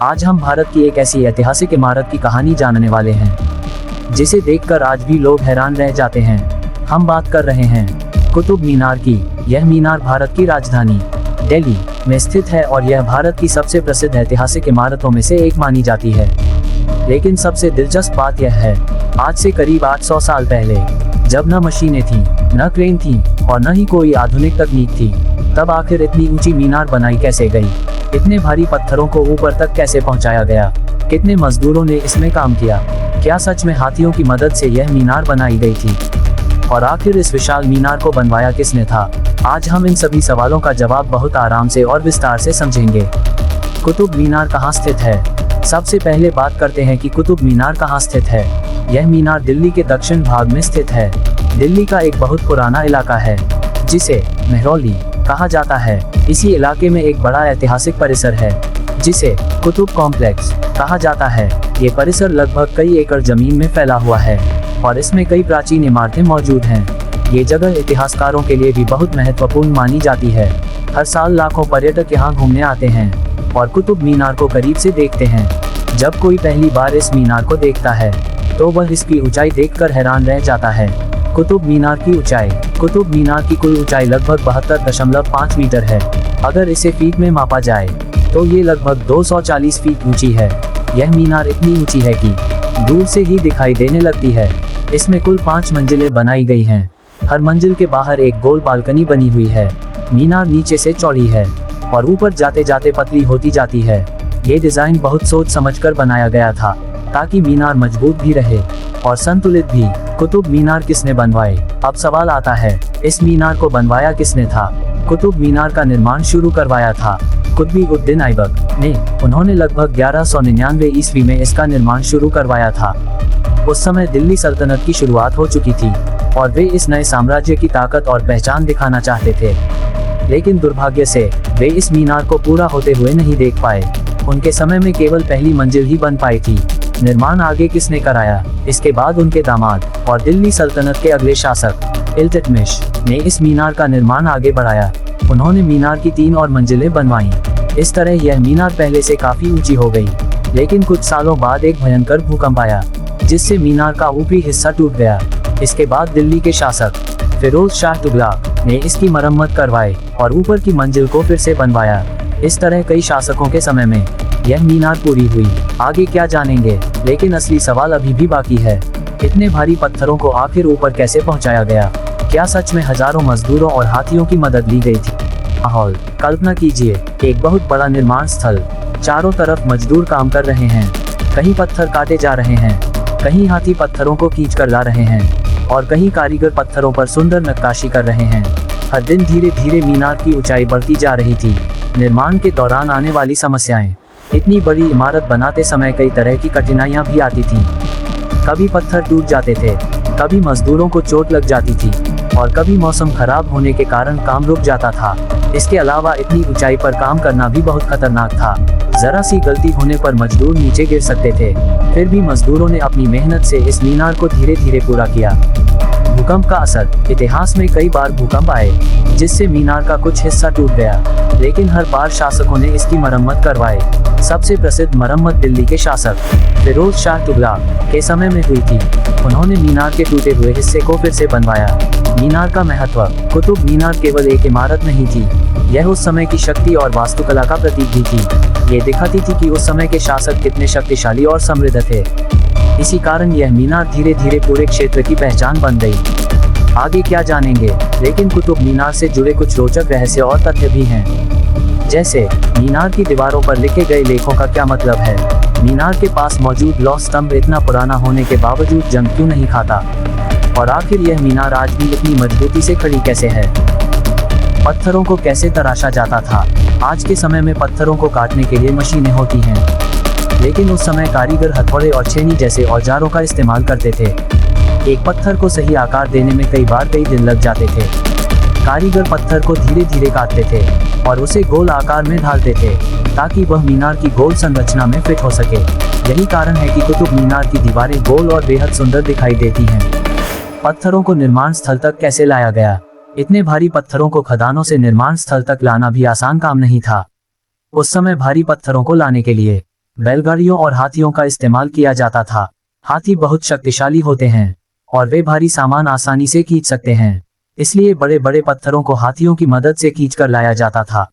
आज हम भारत की एक ऐसी ऐतिहासिक इमारत की कहानी जानने वाले हैं जिसे देखकर आज भी लोग हैरान रह जाते हैं। हम बात कर रहे हैं कुतुब मीनार की। यह मीनार भारत की राजधानी दिल्ली में स्थित है और यह भारत की सबसे प्रसिद्ध ऐतिहासिक इमारतों में से एक मानी जाती है। लेकिन सबसे दिलचस्प बात यह है, आज से करीब 800 साल पहले, जब न मशीनें थीं, न क्रेन थी और न ही कोई आधुनिक तकनीक थी, तब आखिर इतनी ऊंची मीनार बनाई कैसे गई? इतने भारी पत्थरों को ऊपर तक कैसे पहुंचाया गया? कितने मजदूरों ने इसमें काम किया? क्या सच में हाथियों की मदद से यह मीनार बनाई गई थी? और आखिर इस विशाल मीनार को बनवाया किसने था? आज हम इन सभी सवालों का जवाब बहुत आराम से और विस्तार से समझेंगे। कुतुब मीनार कहाँ स्थित है? सबसे पहले बात करते हैं कि कुतुब मीनार कहाँ स्थित है। यह मीनार दिल्ली के दक्षिण भाग में स्थित है। दिल्ली का एक बहुत पुराना इलाका है जिसे मेहरौली कहा जाता है। इसी इलाके में एक बड़ा ऐतिहासिक परिसर है जिसे कुतुब कॉम्प्लेक्स कहा जाता है। ये परिसर लगभग कई एकड़ जमीन में फैला हुआ है और इसमें कई प्राचीन इमारतें मौजूद हैं। ये जगह इतिहासकारों के लिए भी बहुत महत्वपूर्ण मानी जाती है। हर साल लाखों पर्यटक यहाँ घूमने आते हैं और कुतुब मीनार को करीब से देखते हैं। जब कोई पहली बार इस मीनार को देखता है तो वह इसकी ऊंचाई देखकर हैरान रह जाता है। कुतुब मीनार की ऊंचाई। कुतुब मीनार की कुल ऊंचाई लगभग 72.5 मीटर है। अगर इसे फीट में मापा जाए तो ये लगभग 240 फीट ऊंची है। यह मीनार इतनी ऊंची है कि दूर से ही दिखाई देने लगती है। इसमें कुल 5 मंजिलें बनाई गई हैं। हर मंजिल के बाहर एक गोल बालकनी बनी हुई है। मीनार नीचे से चौड़ी है और ऊपर जाते जाते पतली होती जाती है। ये डिजाइन बहुत सोच समझकर बनाया गया था ताकि मीनार मजबूत भी रहे और संतुलित भी। कुतुब मीनार किसने बनवाए? अब सवाल आता है, इस मीनार को बनवाया किसने था? कुतुब मीनार का निर्माण शुरू करवाया था कुतुब-उद-दीन ऐबक ने। उन्होंने लगभग 1199 ईस्वी में इसका निर्माण शुरू करवाया था। उस समय दिल्ली सल्तनत की शुरुआत हो चुकी थी और वे इस नए साम्राज्य की ताकत और पहचान दिखाना चाहते थे। लेकिन दुर्भाग्य से वे इस मीनार को पूरा होते हुए नहीं देख पाए। उनके समय में केवल पहली मंजिल ही बन पाई थी। निर्माण आगे किसने कराया? इसके बाद उनके दामाद और दिल्ली सल्तनत के अगले शासक इल्तुतमिश ने इस मीनार का निर्माण आगे बढ़ाया। उन्होंने मीनार की 3 और मंजिलें बनवाईं। इस तरह यह मीनार पहले से काफी ऊंची हो गई। लेकिन कुछ सालों बाद एक भयंकर भूकंप आया जिससे मीनार का ऊपरी हिस्सा टूट गया। इसके बाद दिल्ली के शासक फिरोज शाह तुगलक ने इसकी मरम्मत करवाई और ऊपर की मंजिल को फिर से बनवाया। इस तरह कई शासकों के समय में यह मीनार पूरी हुई। आगे क्या जानेंगे? लेकिन असली सवाल अभी भी बाकी है। इतने भारी पत्थरों को आखिर ऊपर कैसे पहुंचाया गया? क्या सच में हजारों मजदूरों और हाथियों की मदद ली गई थी? माहौल कल्पना कीजिए, एक बहुत बड़ा निर्माण स्थल। चारों तरफ मजदूर काम कर रहे हैं। कहीं पत्थर काटे जा रहे हैं, कहीं हाथी पत्थरों को खींच कर ला रहे हैं और कहीं कारीगर पत्थरों पर सुंदर नक्काशी कर रहे हैं। हर दिन धीरे धीरे मीनार की ऊंचाई बढ़ती जा रही थी। निर्माण के दौरान आने वाली समस्याएं। इतनी बड़ी इमारत बनाते समय कई तरह की कठिनाइयां भी आती थीं। कभी पत्थर टूट जाते थे, कभी मजदूरों को चोट लग जाती थी और कभी मौसम खराब होने के कारण काम रुक जाता था। इसके अलावा इतनी ऊंचाई पर काम करना भी बहुत खतरनाक था। जरा सी गलती होने पर मजदूर नीचे गिर सकते थे। फिर भी मजदूरों ने अपनी मेहनत से इस मीनार को धीरे धीरे पूरा किया। भूकंप का असर। इतिहास में कई बार भूकंप आए जिससे मीनार का कुछ हिस्सा टूट गया, लेकिन हर बार शासकों ने इसकी मरम्मत करवाई। सबसे प्रसिद्ध मरम्मत दिल्ली के शासक फिरोज शाह तुगलक के समय में हुई थी। उन्होंने मीनार के टूटे हुए हिस्से को फिर से बनवाया। मीनार का महत्व। कुतुब मीनार केवल एक इमारत नहीं थी, यह उस समय की शक्ति और वास्तुकला का प्रतीक भी थी। ये दिखाती थी कि उस समय के शासक कितने शक्तिशाली और समृद्ध थे। इसी कारण यह मीनार धीरे धीरे पूरे क्षेत्र की पहचान बन गई। आगे क्या जानेंगे? लेकिन कुतुब मीनार से जुड़े कुछ रोचक रहस्य और तथ्य भी हैं। जैसे मीनार की दीवारों पर लिखे गए लेखों का क्या मतलब है? मीनार के पास मौजूद लौह स्तंभ इतना पुराना होने के बावजूद जंग क्यों नहीं खाता? और आखिर यह मीनार आज भी इतनी मजबूती से खड़ी कैसे है? पत्थरों को कैसे तराशा जाता था? आज के समय में पत्थरों को काटने के लिए मशीनें होती हैं, लेकिन उस समय कारीगर हथौड़े और छेनी जैसे औजारों का इस्तेमाल करते थे। एक पत्थर को सही आकार देने में कई बार कई दिन लग जाते थे। कारीगर पत्थर को धीरे धीरे काटते थे और उसे गोल आकार में ढालते थे ताकि वह मीनार की गोल संरचना में फिट हो सके। यही कारण है कि कुतुब मीनार की दीवारें गोल और बेहद सुंदर दिखाई देती हैं। पत्थरों को निर्माण स्थल तक कैसे लाया गया? इतने भारी पत्थरों को खदानों से निर्माण स्थल तक लाना भी आसान काम नहीं था। उस समय भारी पत्थरों को लाने के लिए बैलगाड़ियों और हाथियों का इस्तेमाल किया जाता था। हाथी बहुत शक्तिशाली होते हैं और वे भारी सामान आसानी से खींच सकते हैं, इसलिए बड़े बड़े पत्थरों को हाथियों की मदद से खींचकर लाया जाता था।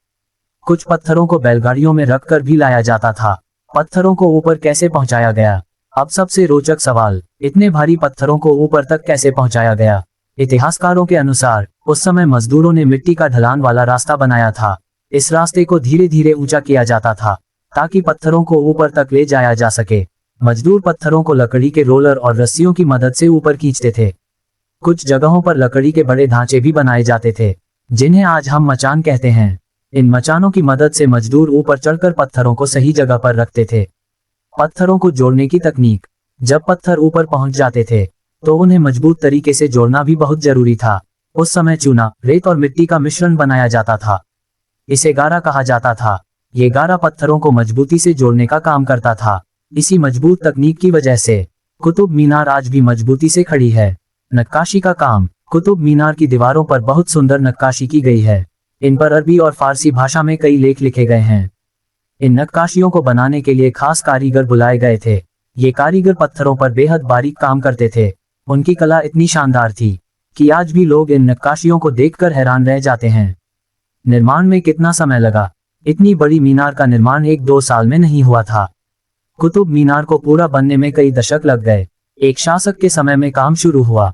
कुछ पत्थरों को बैलगाड़ियों में रखकर भी लाया जाता था। पत्थरों को ऊपर कैसे पहुंचाया गया? अब सबसे रोचक सवाल, इतने भारी पत्थरों को ऊपर तक कैसे पहुंचाया गया? इतिहासकारों के अनुसार उस समय मजदूरों ने मिट्टी का ढलान वाला रास्ता बनाया था। इस रास्ते को धीरे धीरे ऊंचा किया जाता था ताकि पत्थरों को ऊपर तक ले जाया जा सके। मजदूर पत्थरों को लकड़ी के रोलर और रस्सियों की मदद से ऊपर खींचते थे। कुछ जगहों पर लकड़ी के बड़े ढांचे भी बनाए जाते थे, जिन्हें आज हम मचान कहते हैं। इन मचानों की मदद से मजदूर ऊपर चढ़कर पत्थरों को सही जगह पर रखते थे। पत्थरों को जोड़ने की तकनीक, जब पत्थर ऊपर पहुंच जाते थे तो उन्हें मजबूत तरीके से जोड़ना भी बहुत जरूरी था। उस समय चूना, रेत और मिट्टी का मिश्रण बनाया जाता था। इसे गारा कहा जाता था। ये गारा पत्थरों को मजबूती से जोड़ने का काम करता था। इसी मजबूत तकनीक की वजह से कुतुब मीनार आज भी मजबूती से खड़ी है। नक्काशी का काम, कुतुब मीनार की दीवारों पर बहुत सुंदर नक्काशी की गई है। इन पर अरबी और फारसी भाषा में कई लेख लिखे गए हैं। इन नक्काशियों को बनाने के लिए खास कारीगर बुलाए गए थे। ये कारीगर पत्थरों पर बेहद बारीक काम करते थे। उनकी कला इतनी शानदार थी कि आज भी लोग इन नक्काशियों को देखकर हैरान रह जाते हैं। निर्माण में कितना समय लगा? इतनी बड़ी मीनार का निर्माण 1-2 साल में नहीं हुआ था। कुतुब मीनार को पूरा बनने में कई दशक लग गए। एक शासक के समय में काम शुरू हुआ